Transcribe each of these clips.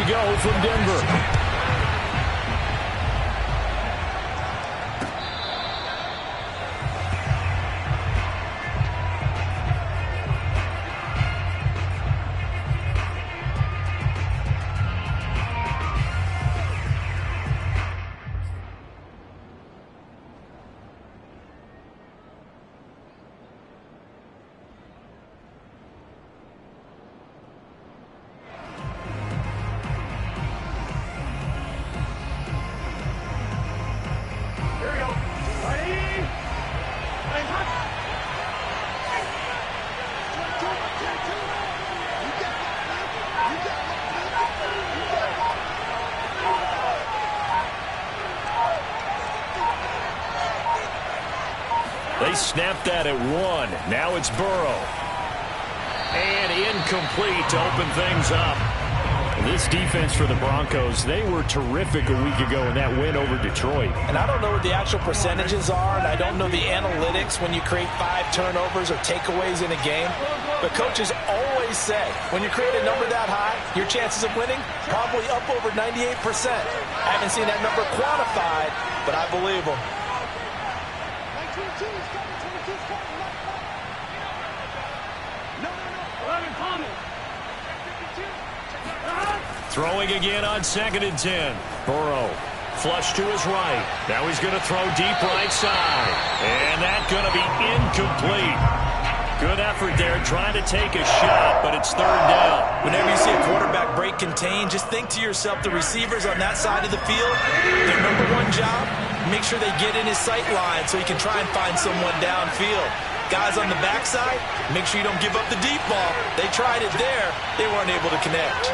go from Denver. They snapped that at 1. Now it's Burrow. And incomplete to open things up. This defense for the Broncos, they were terrific a week ago in that win over Detroit. And I don't know what the actual percentages are, and I don't know the analytics when you create 5 turnovers or takeaways in a game. But coaches always say, when you create a number that high, your chances of winning probably up over 98%. I haven't seen that number quantified, but I believe them. Throwing again on 2nd and 10. Burrow, flush to his right. Now he's going to throw deep right side. And that's going to be incomplete. Good effort there, trying to take a shot, but it's 3rd down. Whenever you see a quarterback break contain, just think to yourself, the receivers on that side of the field, their number one job, make sure they get in his sight line so he can try and find someone downfield. Guys on the backside, make sure you don't give up the deep ball. They tried it there. They weren't able to connect.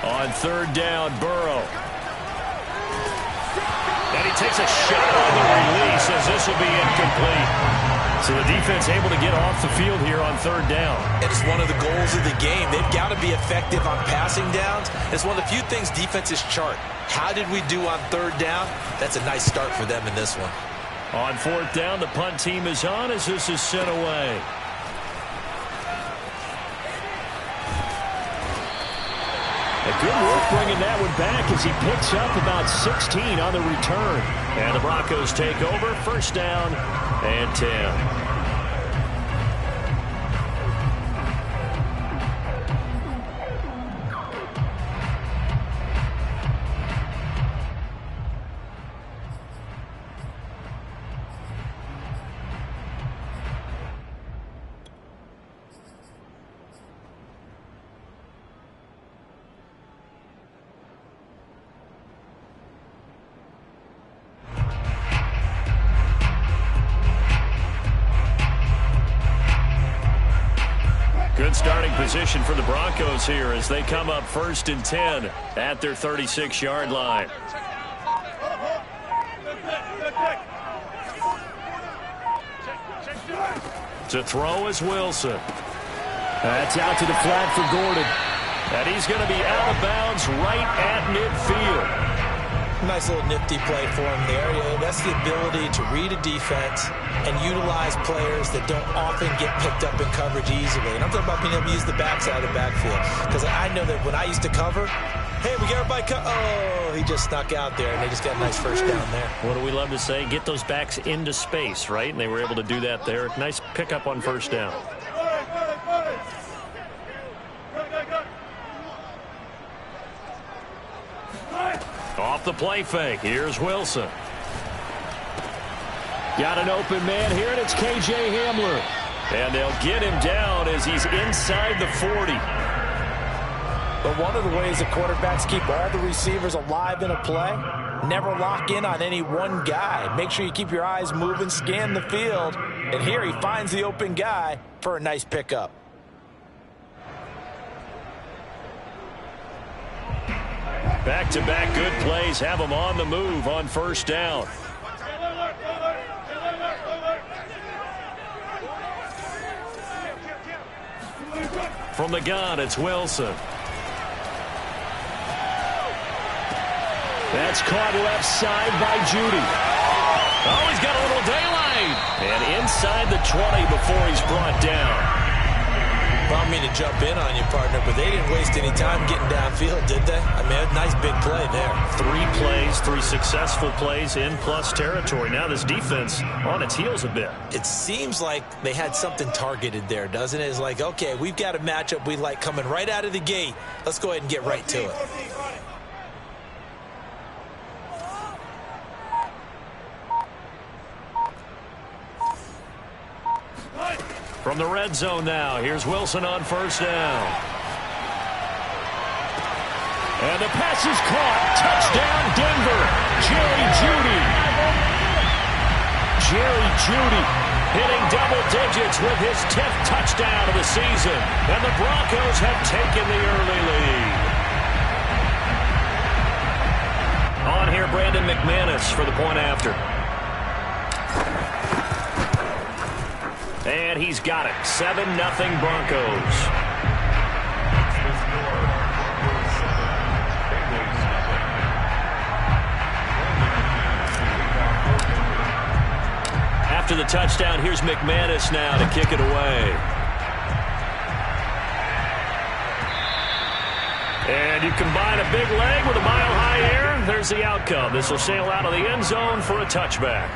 On 3rd down, Burrow. And he takes a shot on the release as this will be incomplete. So the defense able to get off the field here on 3rd down. It's one of the goals of the game. They've got to be effective on passing downs. It's one of the few things defenses chart. How did we do on 3rd down? That's a nice start for them in this one. On 4th down, the punt team is on as this is sent away. A good work bringing that one back as he picks up about 16 on the return. And the Broncos take over, 1st down and 10. Good starting position for the Broncos here as they come up 1st and 10 at their 36-yard line. To throw is Wilson. That's out to the flat for Gordon. And he's going to be out of bounds right at midfield. Nice little nifty play for him there. Yeah, that's the ability to read a defense and utilize players that don't often get picked up in coverage easily. And I'm talking about being able to use the backside of the backfield. Because I know that when I used to cover, hey, we got everybody oh, he just snuck out there, and they just got a nice 1st down there. What do we love to say? Get those backs into space, right? And they were able to do that there. Nice pickup on 1st down. Off the play fake. Here's Wilson. Got an open man here, and it's K.J. Hamler. And they'll get him down as he's inside the 40. But one of the ways that quarterbacks keep all the receivers alive in a play, never lock in on any one guy. Make sure you keep your eyes moving, scan the field. And here he finds the open guy for a nice pickup. Back-to-back good plays have him on the move on 1st down. From the gun, it's Wilson. That's caught left side by Judy. Oh, he's got a little daylight. And inside the 20 before he's brought down. I don't mean to jump in on you, partner, but they didn't waste any time getting downfield, did they? I mean, a nice big play there. 3 plays, 3 successful plays in plus territory. Now this defense on its heels a bit. It seems like they had something targeted there, doesn't it? It's like, okay, we've got a matchup we like coming right out of the gate. Let's go ahead and get right to it. From the red zone now, here's Wilson on first down. And the pass is caught. Touchdown, Denver. Jerry Jeudy. Jerry Jeudy hitting double digits with his 10th touchdown of the season. And the Broncos have taken the early lead. On here, Brandon McManus for the point after. And he's got it. 7-0 Broncos. After the touchdown, here's McManus now to kick it away. And you combine a big leg with a mile-high air, there's the outcome. This will sail out of the end zone for a touchback.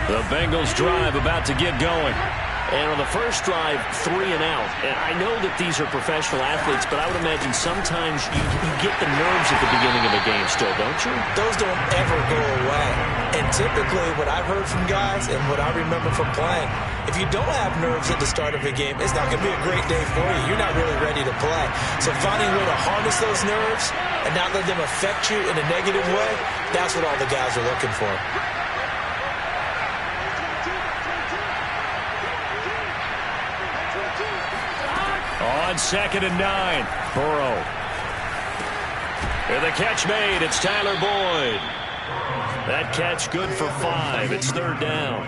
The Bengals drive about to get going. And on the first drive, 3 and out. And I know that these are professional athletes, but I would imagine sometimes you get the nerves at the beginning of a game still, don't you? Those don't ever go away. And typically what I've heard from guys and what I remember from playing, if you don't have nerves at the start of a game, it's not going to be a great day for you. You're not really ready to play. So finding a way to harness those nerves and not let them affect you in a negative way, that's what all the guys are looking for. On 2nd and 9, Burrow. And the catch made. It's Tyler Boyd. That catch good for 5. It's 3rd down.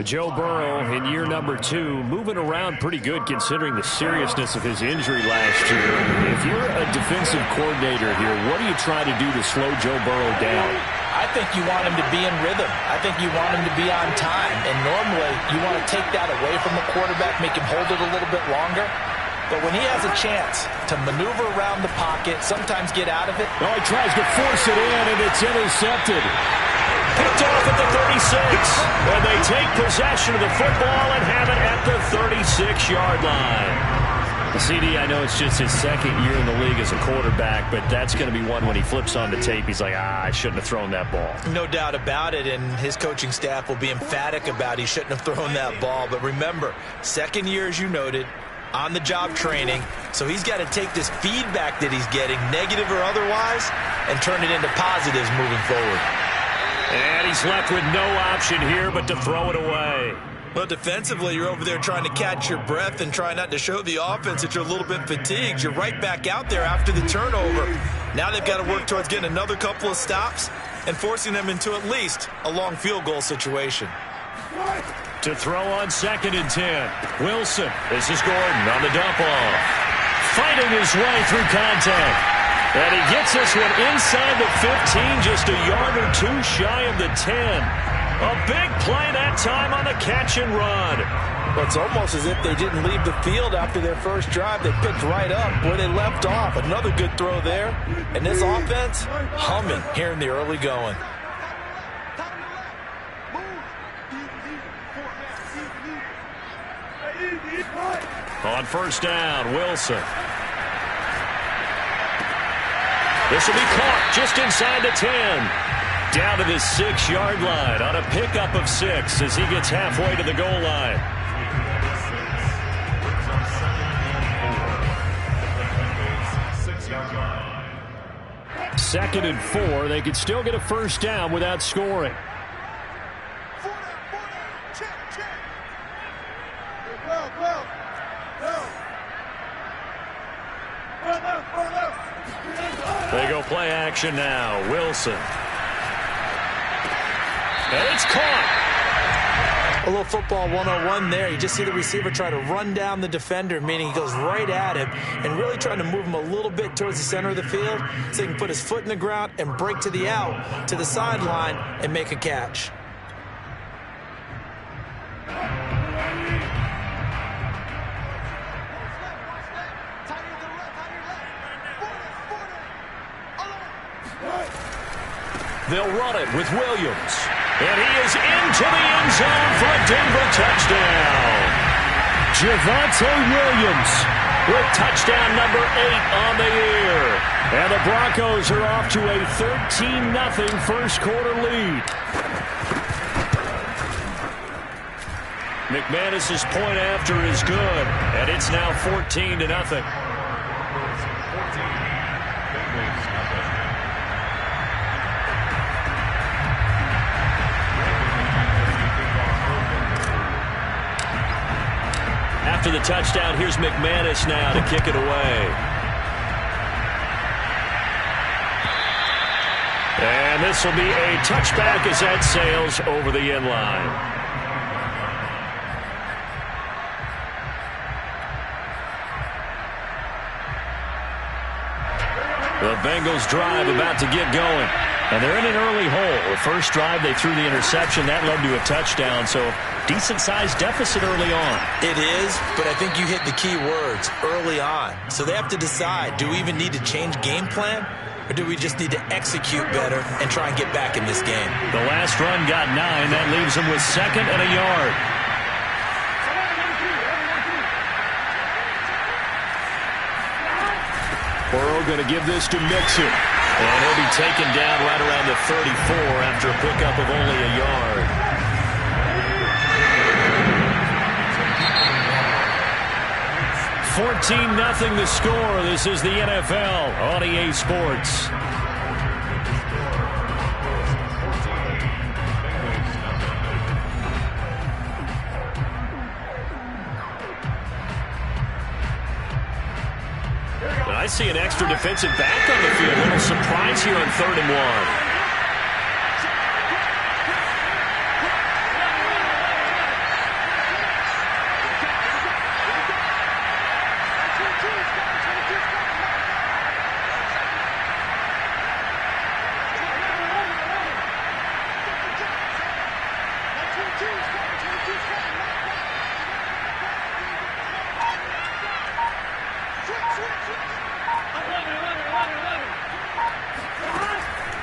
Joe Burrow in year number 2, moving around pretty good considering the seriousness of his injury last year. If you're a defensive coordinator here, what do you try to do to slow Joe Burrow down? I think you want him to be in rhythm. I think you want him to be on time. And normally you want to take that away from the quarterback, make him hold it a little bit longer. But when he has a chance to maneuver around the pocket, sometimes get out of it. Oh, he tries to force it in, and it's intercepted. Picked off at the 36. And they take possession of the football and have it at the 36-yard line. CD, I know it's just his 2nd year in the league as a quarterback, but that's going to be one when he flips on the tape. He's like, I shouldn't have thrown that ball. No doubt about it, and his coaching staff will be emphatic about he shouldn't have thrown that ball. But remember, 2nd year, as you noted, on-the-job training, so he's got to take this feedback that he's getting, negative or otherwise, and turn it into positives moving forward. And he's left with no option here but to throw it away. Well, defensively, you're over there trying to catch your breath and try not to show the offense that you're a little bit fatigued. You're right back out there after the turnover. Now they've got to work towards getting another couple of stops and forcing them into at least a long field goal situation. To throw on 2nd and 10. Wilson. This is Gordon on the dump off. Fighting his way through contact. And he gets this one inside the 15, just a yard or 2 shy of the 10. A big play that time on the catch and run. Well, it's almost as if they didn't leave the field after their first drive. They picked right up where they left off. Another good throw there. And this offense humming here in the early going. On first down, Wilson. This will be caught just inside the 10. Down to the 6-yard line on a pickup of 6 as he gets halfway to the goal line. Second and 4. They could still get a first down without scoring. They go play action now. Wilson. And it's caught. A little football 101 there. You just see the receiver try to run down the defender, meaning he goes right at him and really trying to move him a little bit towards the center of the field so he can put his foot in the ground and break to the out, to the sideline, and make a catch. They'll run it with Williams. And he is into the end zone for a Denver touchdown. Javonte Williams with touchdown number 8 on the year. And the Broncos are off to a 13-0 first quarter lead. McManus's point after is good, and it's now 14-0. After the touchdown, here's McManus now to kick it away. And this will be a touchback as that sails over the end line. The Bengals drive about to get going. And they're in an early hole. The first drive, they threw the interception. That led to a touchdown. So decent-sized deficit early on. It is, but I think you hit the key words, early on. So they have to decide, do we even need to change game plan? Or do we just need to execute better and try and get back in this game? The last run got 9. That leaves them with 2nd and a yard. Burrow going to give this to Mixon. And he'll be taken down right around the 34 after a pickup of only a yard. $14-0 the score. This is the NFL on EA Sports. I see an extra defensive back on the field. A little surprise here on 3rd and 1.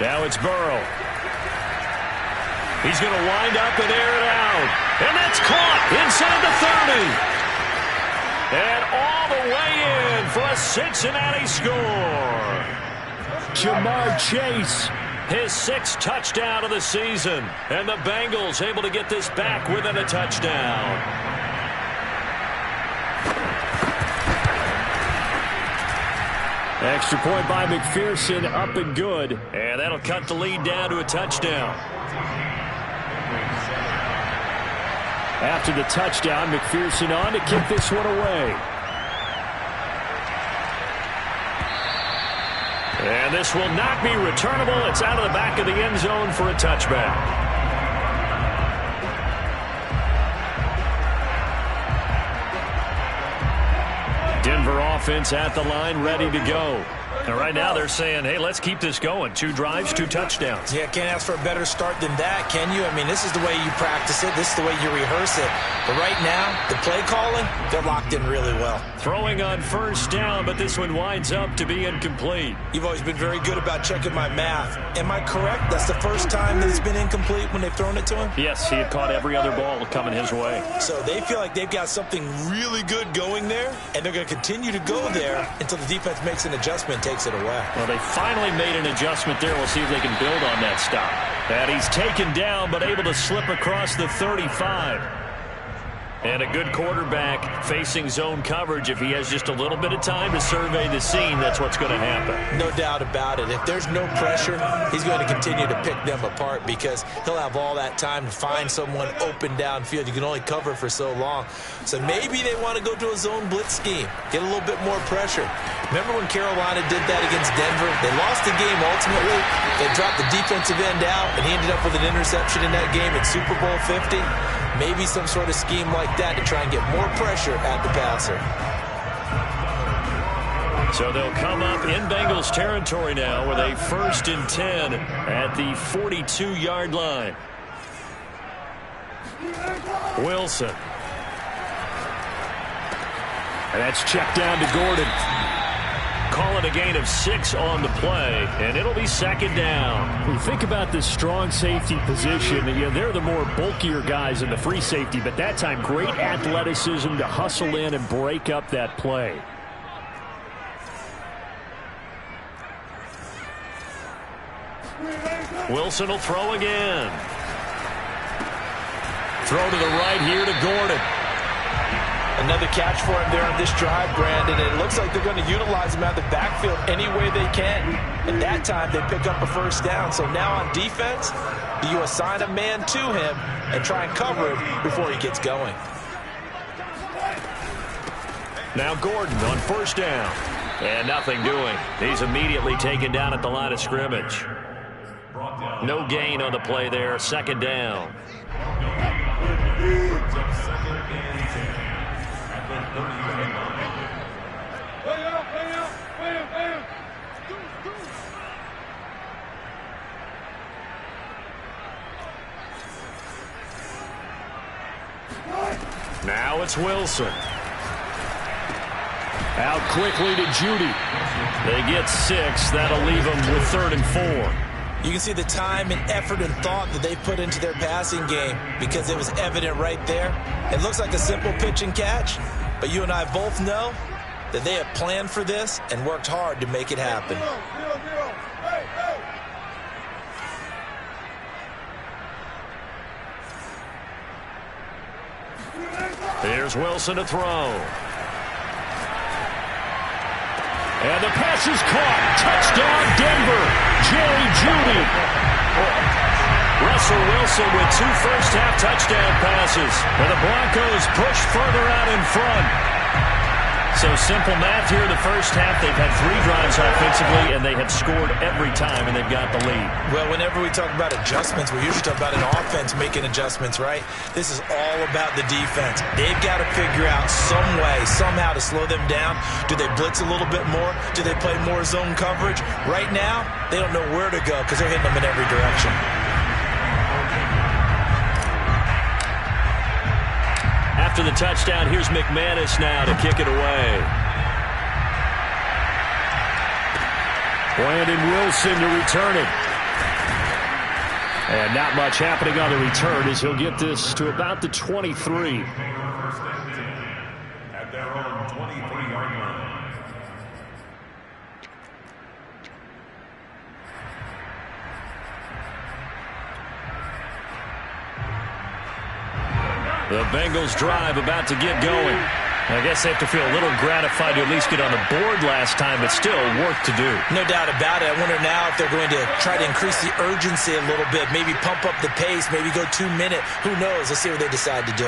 Now it's Burrow. He's going to wind up and air it out. And that's caught inside the 30. And all the way in for a Cincinnati score. Jamar Chase, his 6th touchdown of the season. And the Bengals able to get this back within a touchdown. Extra point by McPherson, up and good. And that'll cut the lead down to a touchdown. After the touchdown, McPherson on to kick this one away. And this will not be returnable. It's out of the back of the end zone for a touchback. Denver offense at the line, ready to go. And right now they're saying, hey, let's keep this going. 2 drives, 2 touchdowns. Yeah, can't ask for a better start than that, can you? I mean, this is the way you practice it. This is the way you rehearse it. But right now, the play calling, they're locked in really well. Throwing on 1st down, but this one winds up to be incomplete. You've always been very good about checking my math. Am I correct? That's the first time that it's been incomplete when they've thrown it to him? Yes, he had caught every other ball coming his way. So they feel like they've got something really good going there, and they're going to continue to go there until the defense makes an adjustment, takes it away. Well, they finally made an adjustment there. We'll see if they can build on that stop. And he's taken down, but able to slip across the 35. And a good quarterback facing zone coverage. If he has just a little bit of time to survey the scene, that's what's going to happen. No doubt about it. If there's no pressure, he's going to continue to pick them apart because he'll have all that time to find someone open downfield. You can only cover for so long. So maybe they want to go to a zone blitz scheme, get a little bit more pressure. Remember when Carolina did that against Denver? They lost the game ultimately. They dropped the defensive end out, and he ended up with an interception in that game at Super Bowl 50. Maybe some sort of scheme like that to try and get more pressure at the passer. So they'll come up in Bengals territory now with a 1st and 10 at the 42-yard line. Wilson. And that's checked down to Gordon. Call it a gain of 6 on the play, and it'll be 2nd down. When you think about this strong safety position, they're the more bulkier guys in the free safety, but that time great athleticism to hustle in and break up that play. Wilson will throw again. Throw to the right here to Gordon. Another catch for him there on this drive, Brandon. And it looks like they're going to utilize him out of the backfield any way they can. And that time they pick up a 1st down. So now on defense, you assign a man to him and try and cover him before he gets going. Now Gordon on 1st down. And nothing doing. He's immediately taken down at the line of scrimmage. No gain on the play there. 2nd down. Now it's Wilson. Out quickly to Judy. They get 6. That'll leave them with 3rd and 4. You can see the time and effort and thought that they put into their passing game because it was evident right there. It looks like a simple pitch and catch, but you and I both know that they have planned for this and worked hard to make it happen. Here's Wilson to throw. And the pass is caught. Touchdown, Denver. Jerry Jeudy. Russell Wilson with 2 first-half touchdown passes. And the Broncos push further out in front. So simple math here in the first half. They've had 3 drives offensively, and they have scored every time, and they've got the lead. Well, whenever we talk about adjustments, we usually talk about an offense making adjustments, right? This is all about the defense. They've got to figure out some way, somehow to slow them down. Do they blitz a little bit more? Do they play more zone coverage? Right now, they don't know where to go because they're hitting them in every direction. After the touchdown, here's McManus now to kick it away. Brandon Wilson to return it. And not much happening on the return as he'll get this to about the 23. At their own 23-yard line. The Bengals drive about to get going. I guess they have to feel a little gratified to at least get on the board last time, but still work to do. No doubt about it. I wonder now if they're going to try to increase the urgency a little bit, maybe pump up the pace, maybe go 2-minute. Who knows? Let's see what they decide to do.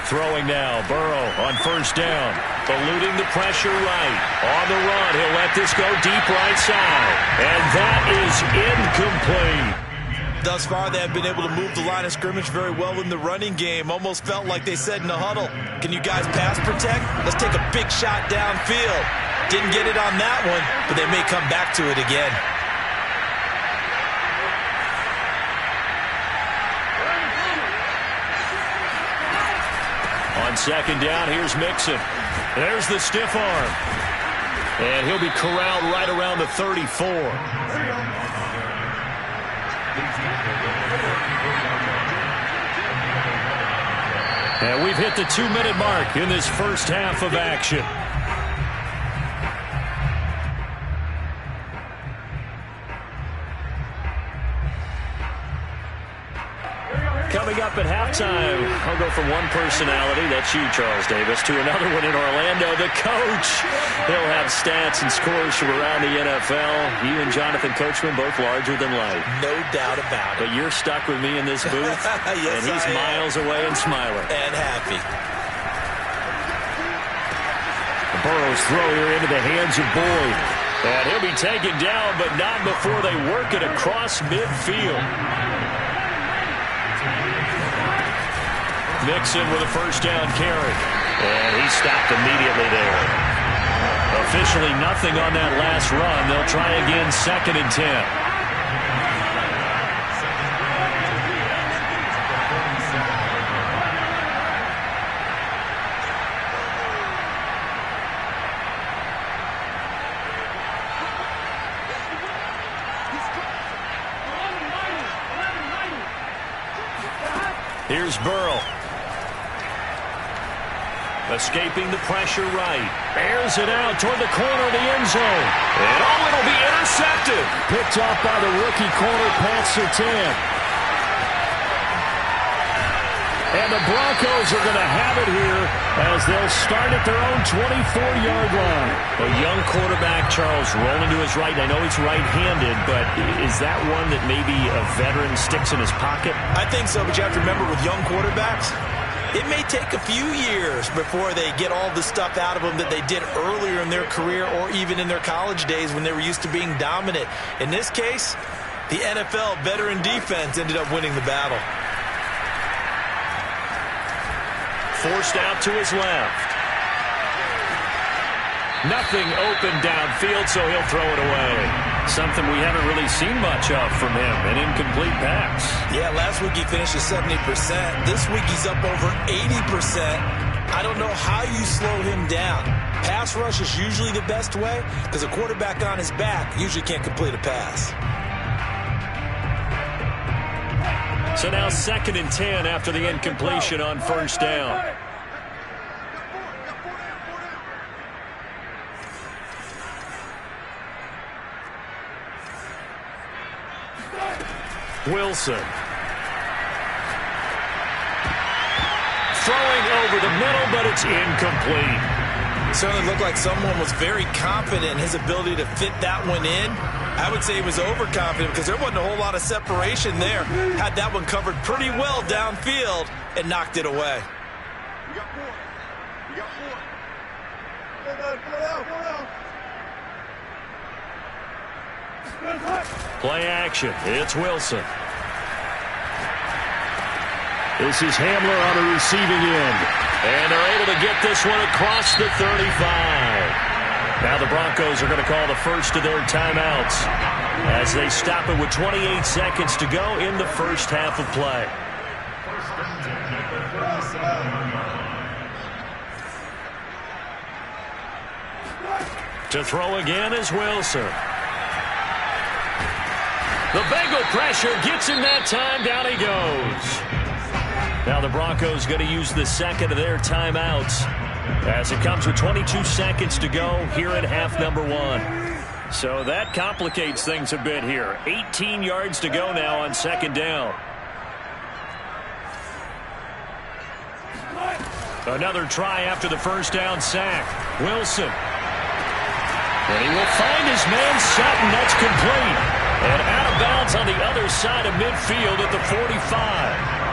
Throwing now, Burrow on 1st down. Eluding the pressure right. On the run, he'll let this go deep right side. And that is incomplete. Thus far, they have been able to move the line of scrimmage very well in the running game. Almost felt like they said in the huddle, can you guys pass protect? Let's take a big shot downfield. Didn't get it on that one, but they may come back to it again. On 2nd down, here's Mixon. There's the stiff arm. And he'll be corralled right around the 34. And we've hit the 2-minute mark in this first half of action. Coming up at halftime, I'll go from one personality, that's you, Charles Davis, to another one in Orlando, the coach. He'll have stats and scores from around the NFL. You and Jonathan Coachman, both larger than life. No doubt about it. But you're stuck with me in this booth, yes, and he's miles away and smiling. And happy. Burrow's throw here into the hands of Boyd. And he'll be taken down, but not before they work it across midfield. Mixon with a first down carry. And he stopped immediately there. Officially nothing on that last run. They'll try again, 2nd and 10. Here's Burrow. Escaping the pressure right. Airs it out toward the corner of the end zone. And it'll be intercepted. Picked off by the rookie corner, Pat Surtain. And the Broncos are going to have it here as they'll start at their own 24-yard line. A young quarterback, Charles, rolling to his right. I know he's right-handed, but is that one that maybe a veteran sticks in his pocket? I think so, but you have to remember with young quarterbacks, it may take a few years before they get all the stuff out of them that they did earlier in their career or even in their college days when they were used to being dominant. In this case, the NFL veteran defense ended up winning the battle. Forced out to his left. Nothing open downfield, so he'll throw it away. Something we haven't really seen much of from him, an incomplete pass. Yeah, last week he finished at 70%. This week he's up over 80%. I don't know how you slow him down. Pass rush is usually the best way because a quarterback on his back usually can't complete a pass. So now 2nd and 10 after the incompletion on first down. Wilson. Throwing over the middle, but it's incomplete. It certainly looked like someone was very confident in his ability to fit that one in. I would say he was overconfident because there wasn't a whole lot of separation there. Had that one covered pretty well downfield and knocked it away. You got 4. You got 4. Play action. It's Wilson. This is Hamler on the receiving end. And they're able to get this one across the 35. Now the Broncos are going to call the first of their timeouts as they stop it with 28 seconds to go in the first half of play. To throw again is Wilson. The Bengal pressure gets him that time. Down he goes. Now the Broncos going to use the second of their timeouts as it comes with 22 seconds to go here in half number 1. So that complicates things a bit here. 18 yards to go now on 2nd down. Another try after the first down sack. Wilson. And he will find his man Sutton. That's complete. And out of bounds on the other side of midfield at the 45.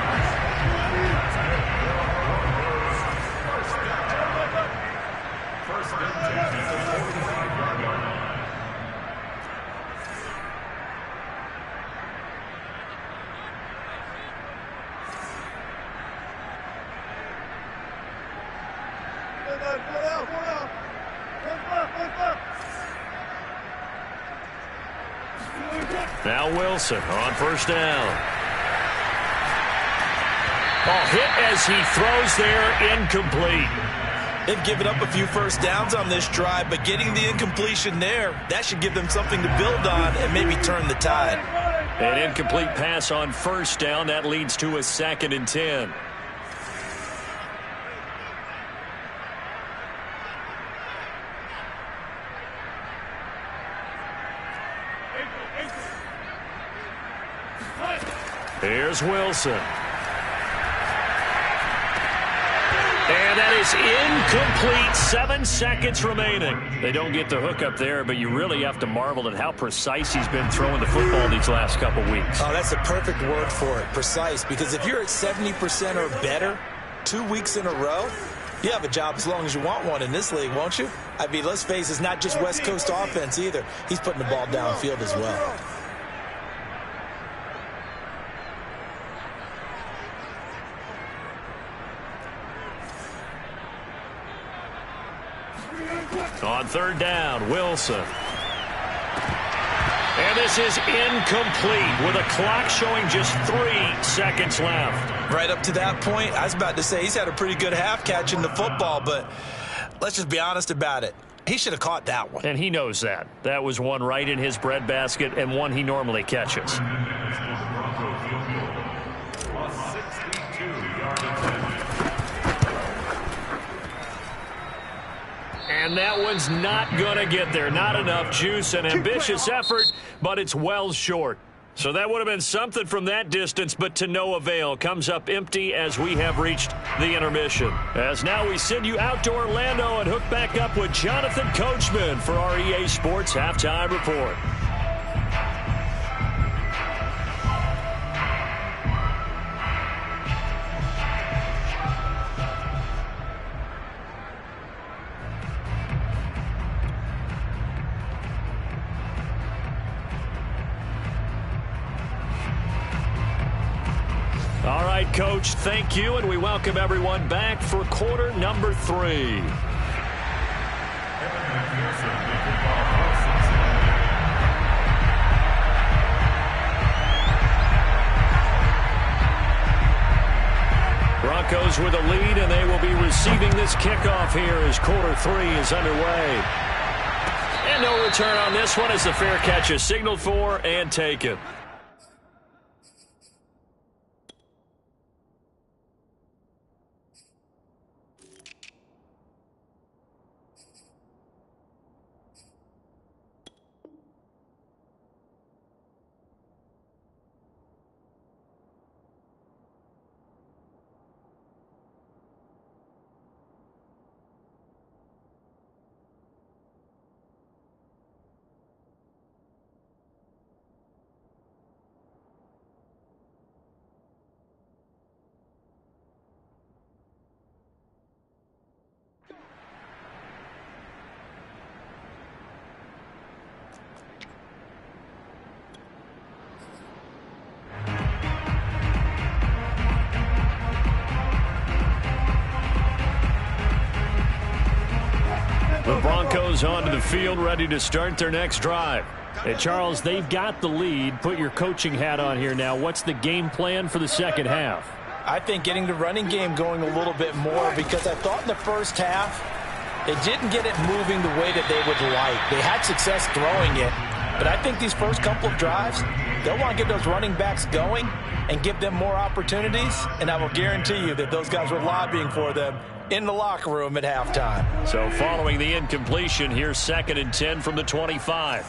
Now Wilson on first down. Ball hit as he throws there, incomplete. They've given up a few first downs on this drive, but getting the incompletion there, that should give them something to build on and maybe turn the tide. An incomplete pass on first down. That leads to a 2nd and 10. Here's Wilson. And that is incomplete. 7 seconds remaining. They don't get the hook up there, but you really have to marvel at how precise he's been throwing the football these last couple weeks. Oh, that's a perfect word for it, precise. Because if you're at 70% or better 2 weeks in a row, You have a job as long as you want one in this league, won't you? I mean, let's face it, it's not just West Coast offense either. He's putting the ball downfield as well. On third down, Wilson. And this is incomplete with a clock showing just 3 seconds left. Right up to that point, I was about to say he's had a pretty good half catching the football, but let's just be honest about it. He should have caught that one. And he knows that. That was one right in his breadbasket and one he normally catches. And that one's not going to get there. Not enough juice, an ambitious effort, but it's well short. So that would have been something from that distance, but to no avail. Comes up empty as we have reached the intermission. As now we send you out to Orlando and hook back up with Jonathan Coachman for our EA Sports Halftime Report. All right, Coach, thank you, and we welcome everyone back for quarter number 3. Broncos with a lead, and they will be receiving this kickoff here as quarter 3 is underway. And no return on this one as the fair catch is signaled for and taken. The Broncos onto the field, ready to start their next drive. Hey, Charles, they've got the lead. Put your coaching hat on here now. What's the game plan for the second half? I think getting the running game going a little bit more, because I thought in the first half they didn't get it moving the way that they would like. They had success throwing it, but I think these first couple of drives, they'll want to get those running backs going and give them more opportunities, and I will guarantee you that those guys were lobbying for them in the locker room at halftime. So following the incompletion, here's 2nd and 10 from the 25.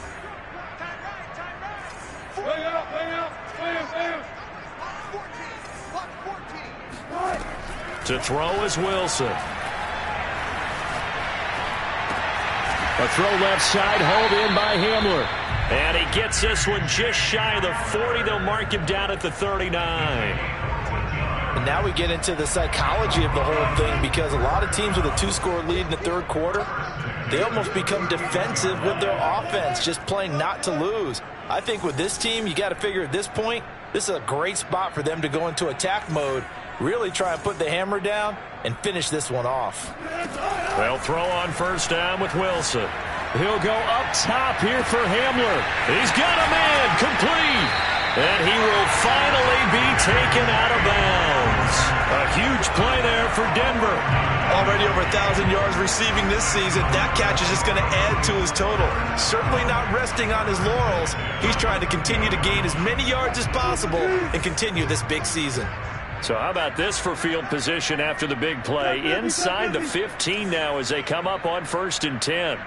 To throw is Wilson. A throw left side, held in by Hamler. And he gets this one just shy of the 40. They'll mark him down at the 39. And now we get into the psychology of the whole thing, because a lot of teams with a 2-score lead in the third quarter, they almost become defensive with their offense, just playing not to lose. I think with this team, you got to figure at this point, this is a great spot for them to go into attack mode, really try and put the hammer down and finish this one off. They'll throw on first down with Wilson. He'll go up top here for Hamler. He's got a man complete. And he will finally be taken out of bounds. A huge play there for Denver. Already over 1,000 yards receiving this season. That catch is just going to add to his total. Certainly not resting on his laurels. He's trying to continue to gain as many yards as possible and continue this big season. So how about this for field position after the big play? Inside the 15 now as they come up on 1st and 10.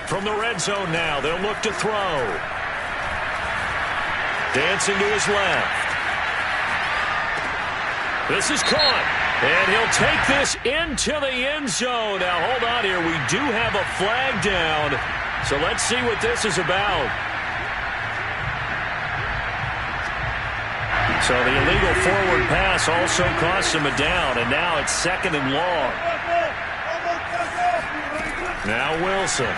From the red zone now, they'll look to throw. Dancing to his left. This is caught. And he'll take this into the end zone. Now, hold on here. We do have a flag down. So let's see what this is about. So the illegal forward pass also costs him a down, and now it's 2nd and long. Now Wilson.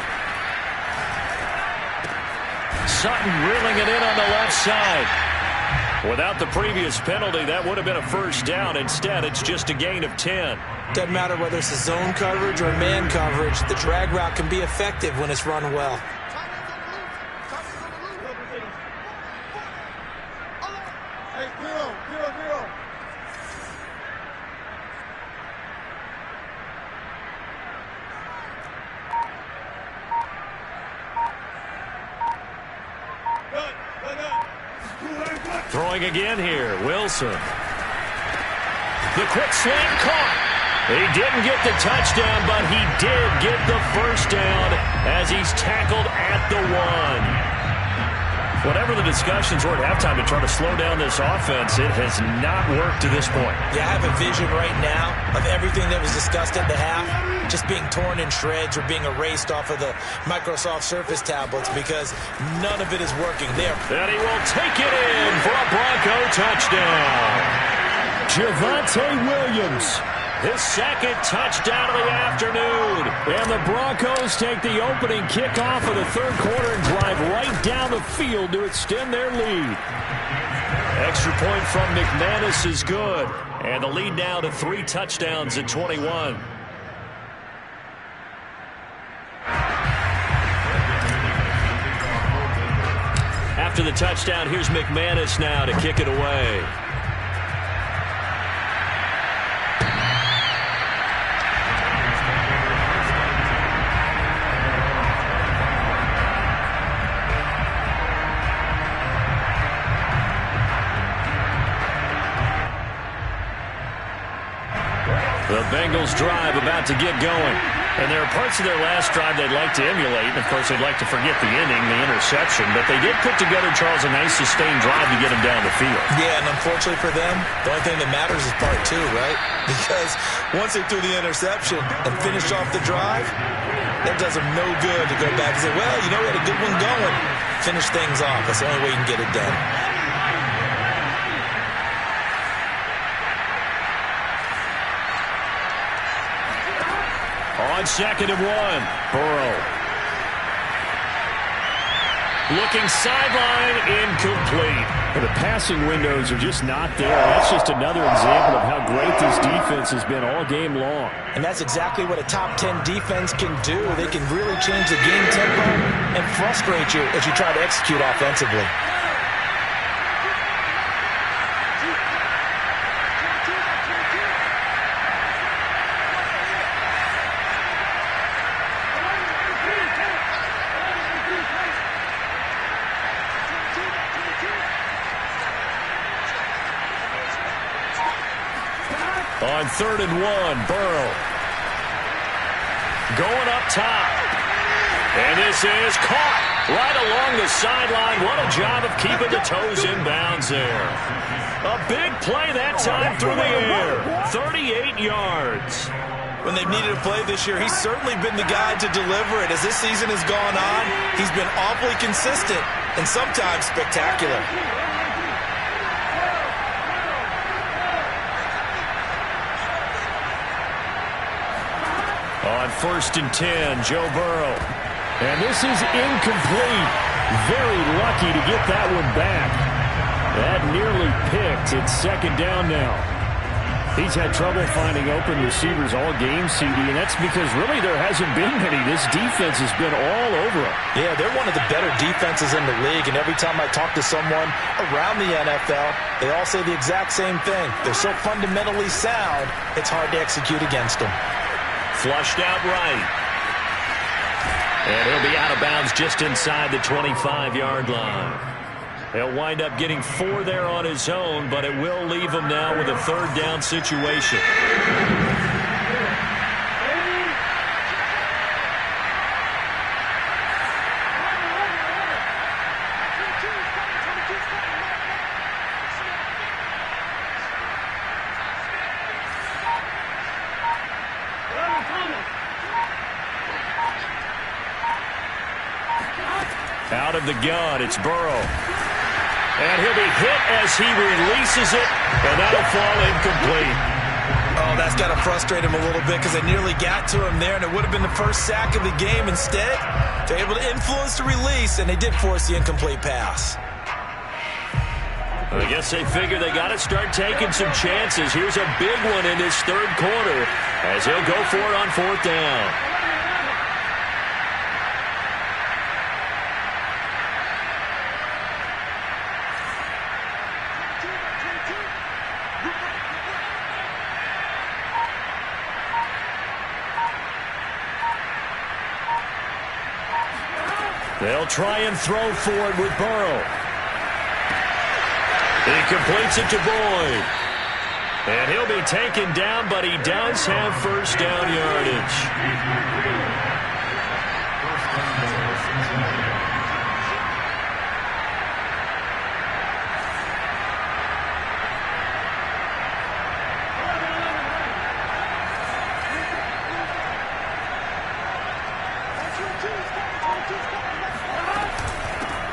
Sutton reeling it in on the left side. Without the previous penalty, that would have been a first down. Instead, it's just a gain of 10. Doesn't matter whether it's a zone coverage or man coverage. The drag route can be effective when it's run well. Throwing again here, Wilson. The quick slant caught. He didn't get the touchdown, but he did get the first down as he's tackled at the 1. Whatever the discussions were at halftime to try to slow down this offense, it has not worked to this point. Yeah, I have a vision right now of everything that was discussed at the half just being torn in shreds or being erased off of the Microsoft Surface tablets because none of it is working there. And he will take it in for a Bronco touchdown. Javonte Williams. His 2nd touchdown of the afternoon. And the Broncos take the opening kickoff of the 3rd quarter and drive right down the field to extend their lead. Extra point from McManus is good. And the lead now to 3 touchdowns at 21. After the touchdown, here's McManus now to kick it away. The Bengals drive about to get going. And there are parts of their last drive they'd like to emulate. And, of course, they'd like to forget the inning, the interception. But they did put together, Charles, a nice sustained drive to get them down the field. Yeah, and unfortunately for them, the only thing that matters is part 2, right? Because once they threw the interception and finished off the drive, that does them no good to go back and say, well, you know, we had a good one going. Finish things off. That's the only way you can get it done. On 2nd and 1, Burrow. Looking sideline, incomplete. Well, the passing windows are just not there. That's just another example of how great this defense has been all game long. And that's exactly what a top 10 defense can do. They can really change the game tempo and frustrate you as you try to execute offensively. On 3rd and 1, Burrow. Going up top. And this is caught right along the sideline. What a job of keeping the toes in bounds there. A big play that time through the air. 38 yards. When they've needed a play this year, he's certainly been the guy to deliver it. As this season has gone on, he's been awfully consistent and sometimes spectacular. On 1st and 10, Joe Burrow. And this is incomplete. Very lucky to get that one back. That nearly picked. It's 2nd down now. He's had trouble finding open receivers all game, CD, and that's because really there hasn't been many. This defense has been all over him. Yeah, they're one of the better defenses in the league, and every time I talk to someone around the NFL, they all say the exact same thing. They're so fundamentally sound, it's hard to execute against them. Flushed out right. And he'll be out of bounds just inside the 25-yard line. He'll wind up getting 4 there on his own, but it will leave him now with a 3rd down situation. Out of the gun, it's Burrow. And he'll be hit as he releases it, and that'll fall incomplete. Oh, that's got to frustrate him a little bit because they nearly got to him there, and it would have been the first sack of the game. Instead, they're able to influence the release, and they did force the incomplete pass. I guess they figure they got to start taking some chances. Here's a big one in this third quarter as he'll go for it on fourth down. They'll try and throw for it with Burrow. He completes it to Boyd. And he'll be taken down, but he does have first down yardage.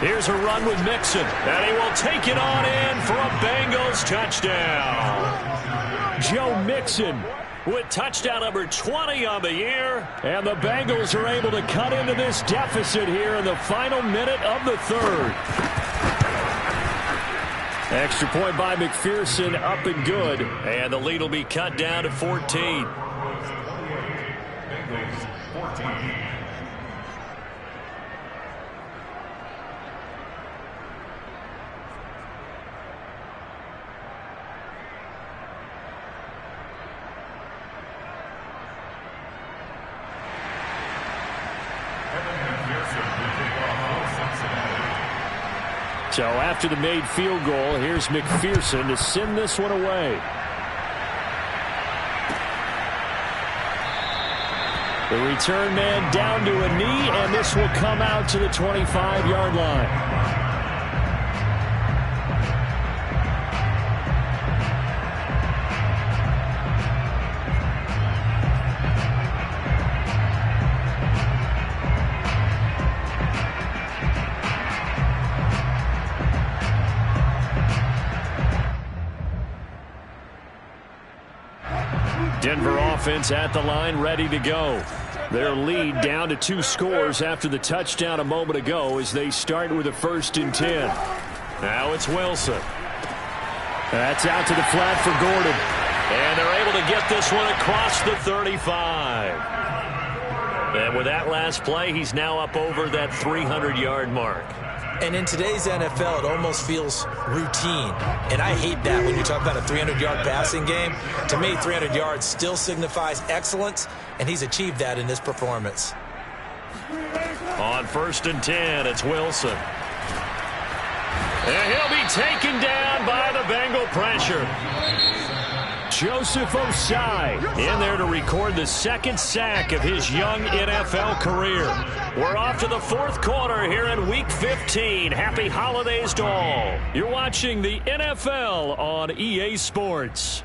Here's a run with Mixon, and he will take it on in for a Bengals touchdown. Joe Mixon with touchdown number 20 on the year. And the Bengals are able to cut into this deficit here in the final minute of the third. Extra point by McPherson, up and good. And the lead will be cut down to 14. Bengals 14. So after the made field goal, here's McPherson to send this one away. The return man down to a knee, and this will come out to the 25-yard line. Denver offense at the line, ready to go. Their lead down to 2 scores after the touchdown a moment ago as they start with a 1st and 10. Now it's Wilson. That's out to the flat for Gordon. And they're able to get this one across the 35. And with that last play, he's now up over that 300-yard mark. And in today's NFL, it almost feels routine. And I hate that when you talk about a 300-yard passing game. To me, 300 yards still signifies excellence, and he's achieved that in this performance. On 1st and 10, it's Wilson. And he'll be taken down by the Bengal pressure. Joseph Osai in there to record the 2nd sack of his young NFL career. We're off to the 4th quarter here in Week 15. Happy holidays to all. You're watching the NFL on EA Sports.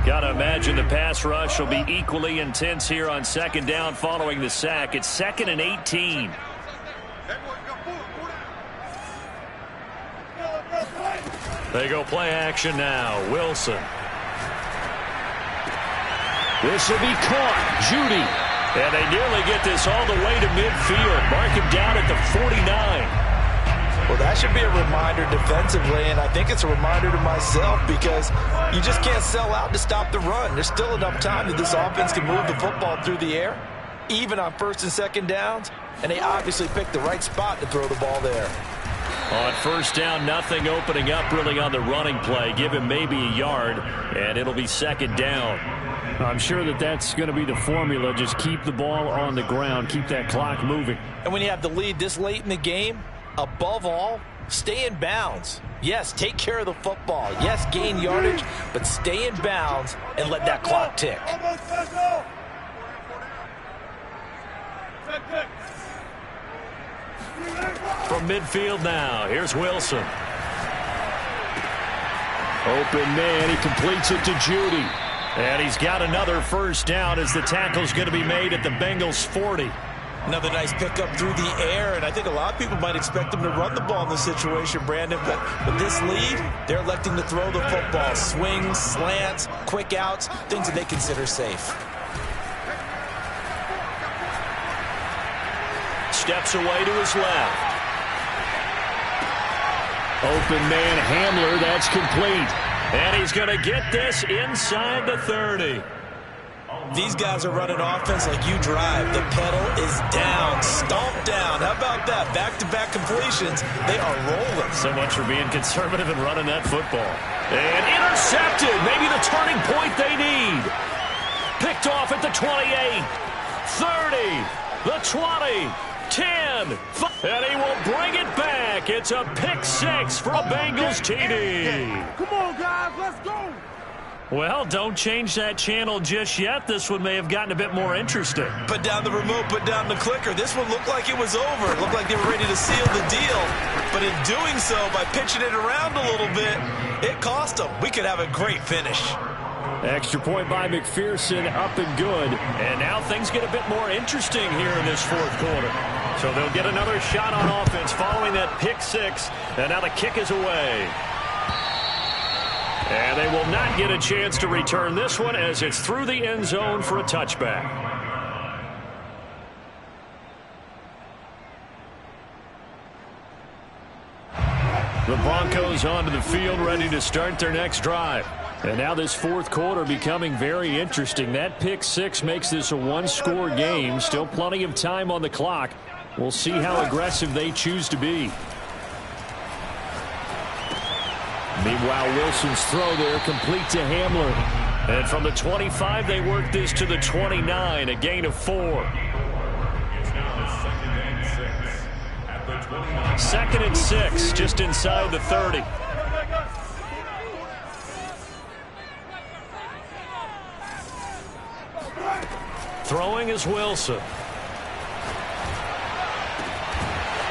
Got to imagine the pass rush will be equally intense here on 2nd down following the sack. It's 2nd and 18. They go play action now. Wilson. This will be caught. Judy. And they nearly get this all the way to midfield. Mark him down at the 49. Well, that should be a reminder defensively, and I think it's a reminder to myself because you just can't sell out to stop the run. There's still enough time that this offense can move the football through the air, even on 1st and 2nd downs, and they obviously picked the right spot to throw the ball there. On 1st down, nothing opening up really on the running play. Give him maybe a yard, and it'll be 2nd down. I'm sure that that's going to be the formula. Just keep the ball on the ground. Keep that clock moving. And when you have the lead this late in the game, above all, stay in bounds. Yes, take care of the football. Yes, gain yardage, but stay in bounds and let that clock tick. From midfield now, here's Wilson. Open man, he completes it to Judy. And he's got another first down as the tackle's going to be made at the Bengals 40. Another nice pickup through the air, and I think a lot of people might expect him to run the ball in this situation, Brandon, but with this lead, they're electing to throw the football. Swings, slants, quick outs, things that they consider safe. Steps away to his left. Open man, Hamler, that's complete. And he's going to get this inside the 30. These guys are running offense like you drive. The pedal is down, stomped down. How about that? Back-to-back completions. They are rolling. So much for being conservative and running that football. And intercepted. Maybe the turning point they need. Picked off at the 28, 30, the 20, 10, and he will bring it back. It's a pick six for a Bengals TD. Come on, guys, let's go. Well, don't change that channel just yet. This one may have gotten a bit more interesting. Put down the remote, put down the clicker. This one looked like it was over. It looked like they were ready to seal the deal. But in doing so, by pitching it around a little bit, it cost them. We could have a great finish. Extra point by McPherson, up and good. And now things get a bit more interesting here in this fourth quarter. So they'll get another shot on offense following that pick six. And now the kick is away. And they will not get a chance to return this one as it's through the end zone for a touchback. The Broncos onto the field, ready to start their next drive. And now this fourth quarter becoming very interesting. That pick six makes this a one-score game. Still plenty of time on the clock. We'll see how aggressive they choose to be. Meanwhile, Wilson's throw there complete to Hamler. And from the 25, they work this to the 29, a gain of 4. It's now 2nd and 6, just inside the 30. Throwing is Wilson.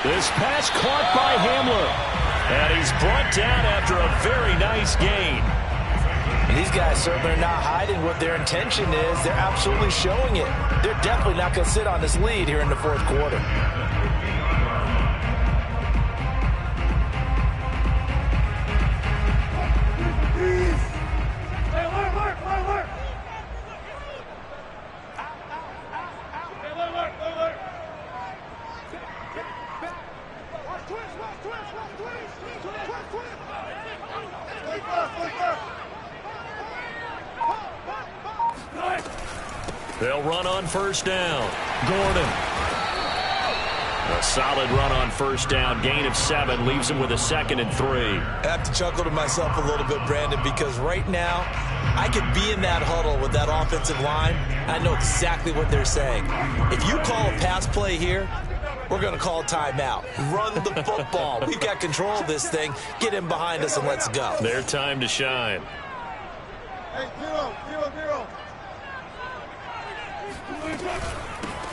This pass caught by Hamler. And he's brought down after a very nice gain. And these guys certainly are not hiding what their intention is. They're absolutely showing it. They're definitely not going to sit on this lead here in the fourth quarter. They'll run on first down. Gordon. A solid run on first down. Gain of 7 leaves him with a 2nd and 3. I have to chuckle to myself a little bit, Brandon, because right now I could be in that huddle with that offensive line. I know exactly what they're saying. If you call a pass play here, we're going to call a timeout. Run the football. We've got control of this thing. Get in behind us and let's go. Their time to shine. Hey, 0-0-0.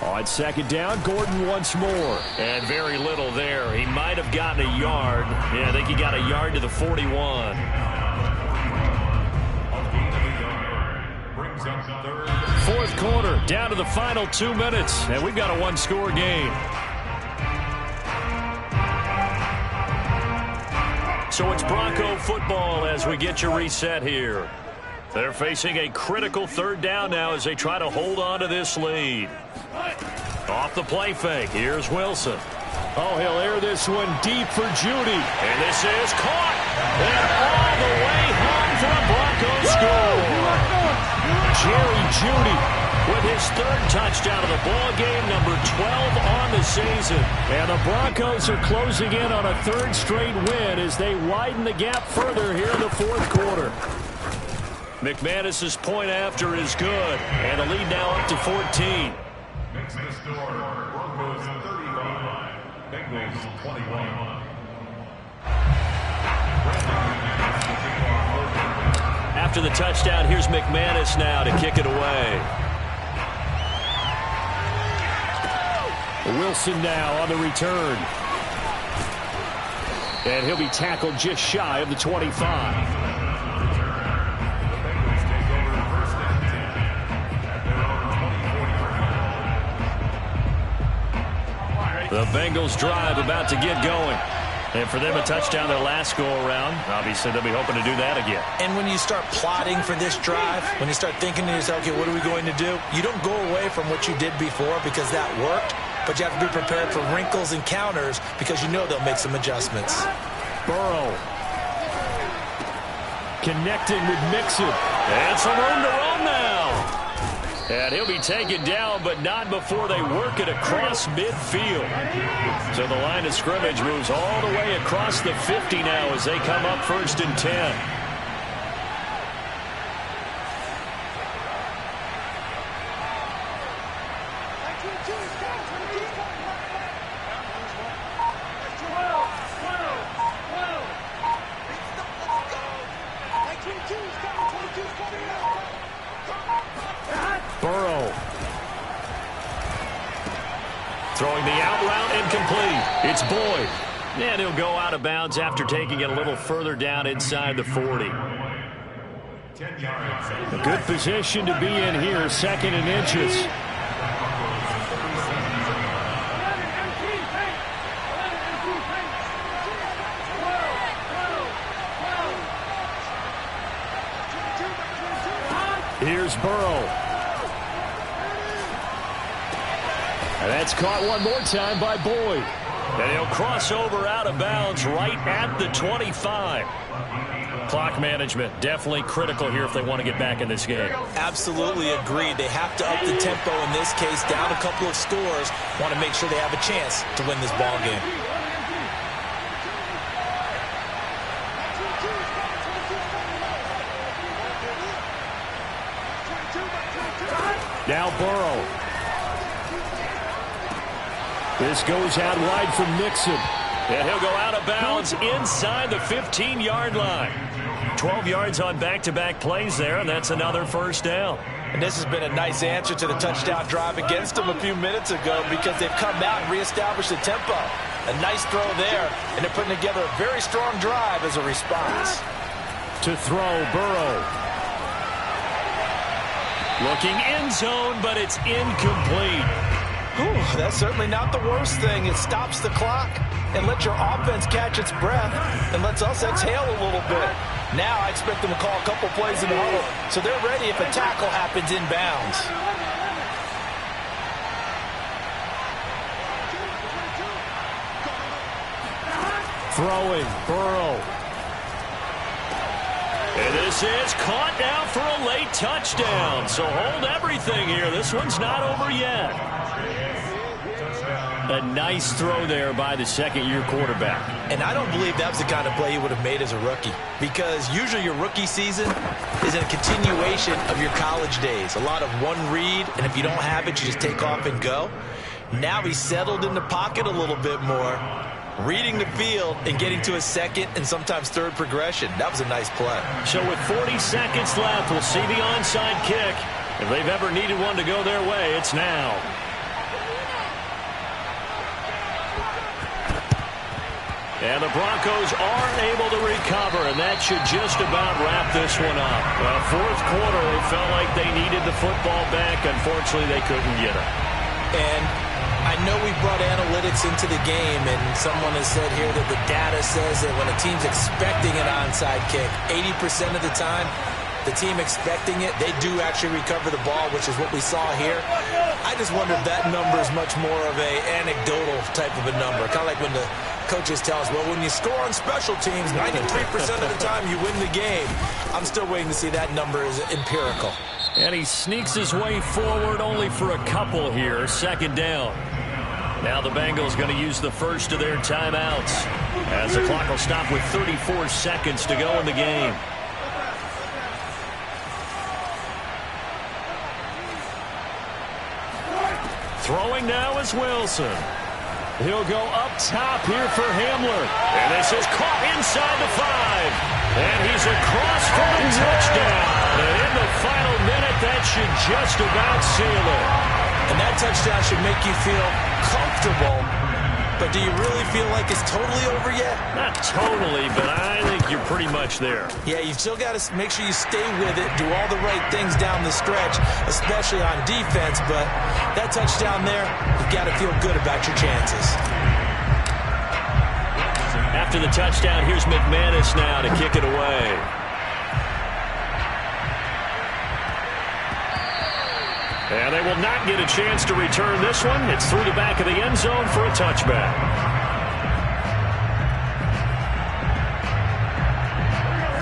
On 2nd down, Gordon once more. And very little there. He might have gotten a yard. Yeah, I think he got a yard to the 41. Fourth quarter, down to the final 2 minutes. And we've got a one-score game. So it's Bronco football as we get you reset here. They're facing a critical 3rd down now as they try to hold on to this lead. Off the play fake, here's Wilson. Oh, he'll air this one deep for Judy. And this is caught. And all the way home for a Broncos score. Jerry Judy with his 3rd touchdown of the ball game, number 12 on the season. And the Broncos are closing in on a 3rd straight win as they widen the gap further here in the fourth quarter. McManus's point after is good. And the lead now up to 14. Makes the score Broncos 35, Bengals 21. After the touchdown, here's McManus now to kick it away. Wilson now on the return. And he'll be tackled just shy of the 25. The Bengals drive about to get going. And for them, a touchdown their last go-around. Obviously, they'll be hoping to do that again. And when you start plotting for this drive, when you start thinking to yourself, okay, what are we going to do? You don't go away from what you did before because that worked, but you have to be prepared for wrinkles and counters because you know they'll make some adjustments. Burrow connecting with Mixon. And some room to run now. And he'll be taken down, but not before they work it across midfield. So the line of scrimmage moves all the way across the 50 now as they come up 1st and 10. Burrow throwing the out route incomplete. It's Boyd. And he'll go out of bounds after taking it a little further down inside the 40. 10 yards. a good position to be in here, 2nd and inches. Here's Burrow. And that's caught one more time by Boyd. And he'll cross over out of bounds right at the 25. Clock management definitely critical here if they want to get back in this game. Absolutely agreed. They have to up the tempo in this case, down a couple of scores. Want to make sure they have a chance to win this ball game. Now Burrow. This goes out wide from Mixon. And he'll go out of bounds inside the 15-yard line. 12 yards on back-to-back plays there, and that's another 1st down. And this has been a nice answer to the touchdown drive against them a few minutes ago because they've come out and reestablished the tempo. A nice throw there, and they're putting together a very strong drive as a response. To throw, Burrow. Looking end zone, but it's incomplete. Whew, that's certainly not the worst thing. It stops the clock and lets your offense catch its breath and lets us exhale a little bit. Now I expect them to call a couple plays in the huddle so they're ready if a tackle happens inbounds. Throwing, Burrow. And this is caught now for a late touchdown. So hold everything here. This one's not over yet. A nice throw there by the 2nd-year quarterback. And I don't believe that was the kind of play he would have made as a rookie because usually your rookie season is a continuation of your college days. A lot of one read, and if you don't have it, you just take off and go. Now he's settled in the pocket a little bit more, reading the field and getting to a 2nd and sometimes 3rd progression. That was a nice play. So with 40 seconds left, we'll see the onside kick. If they've ever needed one to go their way, it's now. And the Broncos aren't able to recover, and that should just about wrap this one up. Well, 4th quarter, they felt like they needed the football back. Unfortunately, they couldn't get it. And I know we brought analytics into the game, and someone has said here that the data says that when a team's expecting an onside kick, 80% of the time, the team expecting it, they do actually recover the ball, which is what we saw here. I just wonder if that number is much more of a anecdotal type of a number. Kind of like when the coaches tell us, well, when you score on special teams, 93% of the time you win the game. I'm still waiting to see that number is empirical. And he sneaks his way forward only for a couple here. 2nd down. Now the Bengals going to use the first of their timeouts as the clock will stop with 34 seconds to go in the game. Throwing now is Wilson. He'll go up top here for Hamler. And this is caught inside the 5. And he's across for the touchdown. And in the final minute, that should just about seal it. And that touchdown should make you feel comfortable, But do you really feel like it's totally over yet? Not totally, but I think you're pretty much there. Yeah, you've still got to make sure you stay with it, do all the right things down the stretch, especially on defense. But that touchdown there, you've got to feel good about your chances. After the touchdown, here's McManus now to kick it away. And they will not get a chance to return this one. It's through the back of the end zone for a touchback.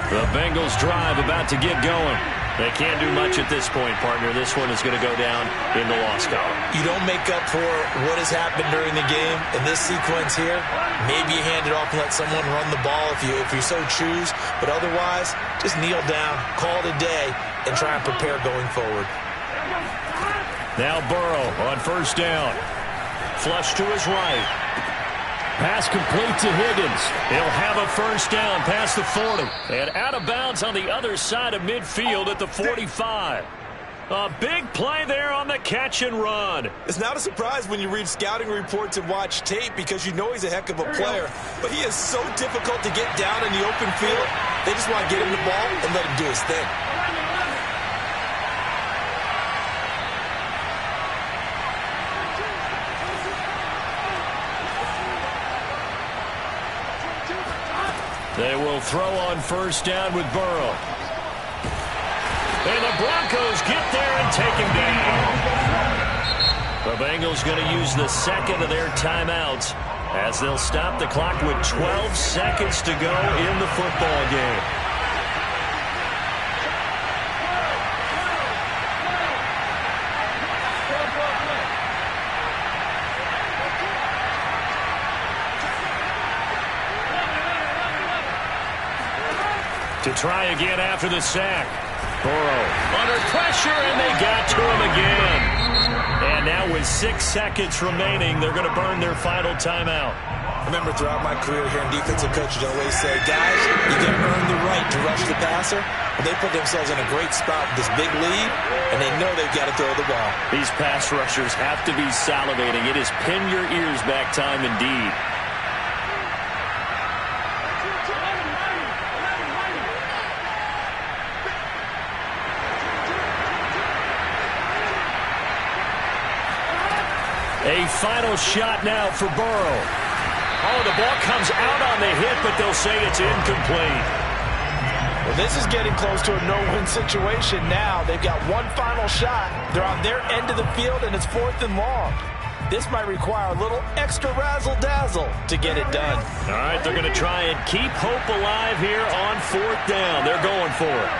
The Bengals drive about to get going. They can't do much at this point, partner. This one is going to go down in the loss column. You don't make up for what has happened during the game. In this sequence here, maybe you hand it off and let someone run the ball if you so choose. But otherwise, just kneel down, call it a day, and try and prepare going forward. Now Burrow on first down. Flush to his right. Pass complete to Higgins. He'll have a first down past the 40. And out of bounds on the other side of midfield at the 45. A big play there on the catch and run. It's not a surprise when you read scouting reports and watch tape because you know he's a heck of a player. But he is so difficult to get down in the open field. They just want to get him the ball and let him do his thing. They will throw on first down with Burrow. And the Broncos get there and take him down. The Bengals going to use the second of their timeouts as they'll stop the clock with 12 seconds to go in the football game. To try again after the sack. Burrow under pressure, and they got to him again. And now with 6 seconds remaining, they're going to burn their final timeout. Remember, throughout my career here in defensive coaches, I always say, guys, you got to earn the right to rush the passer. And they put themselves in a great spot with this big lead, and they know they've got to throw the ball. These pass rushers have to be salivating. It is pin your ears back time indeed. A final shot now for Burrow. Oh, the ball comes out on the hit, but they'll say it's incomplete. Well, this is getting close to a no-win situation now. They've got one final shot. They're on their end of the field, and it's 4th and long. This might require a little extra razzle-dazzle to get it done. All right, they're going to try and keep hope alive here on 4th down. They're going for it.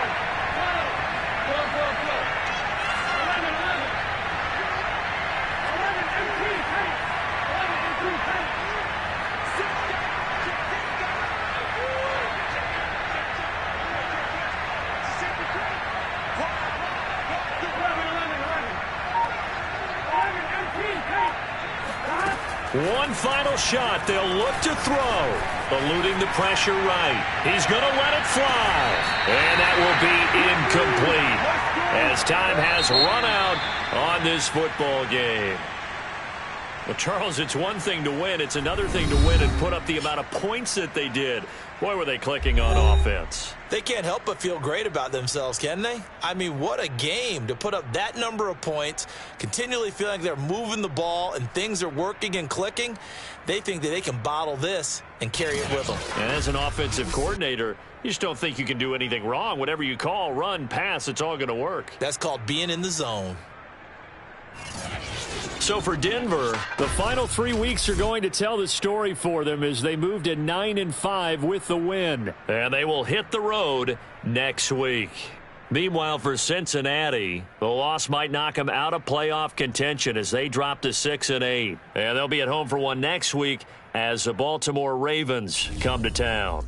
One final shot. They'll look to throw. Eluding the pressure right. He's going to let it fly. And that will be incomplete as time has run out on this football game. Well, Charles, it's one thing to win. It's another thing to win and put up the amount of points that they did. Boy, were they clicking on offense. They can't help but feel great about themselves, can they? I mean, what a game to put up that number of points, continually feeling like they're moving the ball and things are working and clicking. They think that they can bottle this and carry it with them. And as an offensive coordinator, you just don't think you can do anything wrong. Whatever you call, run, pass, it's all going to work. That's called being in the zone. So for Denver, the final 3 weeks are going to tell the story for them as they move to 9-5 with the win. And they will hit the road next week. Meanwhile, for Cincinnati, the loss might knock them out of playoff contention as they drop to 6-8. And they'll be at home for one next week as the Baltimore Ravens come to town.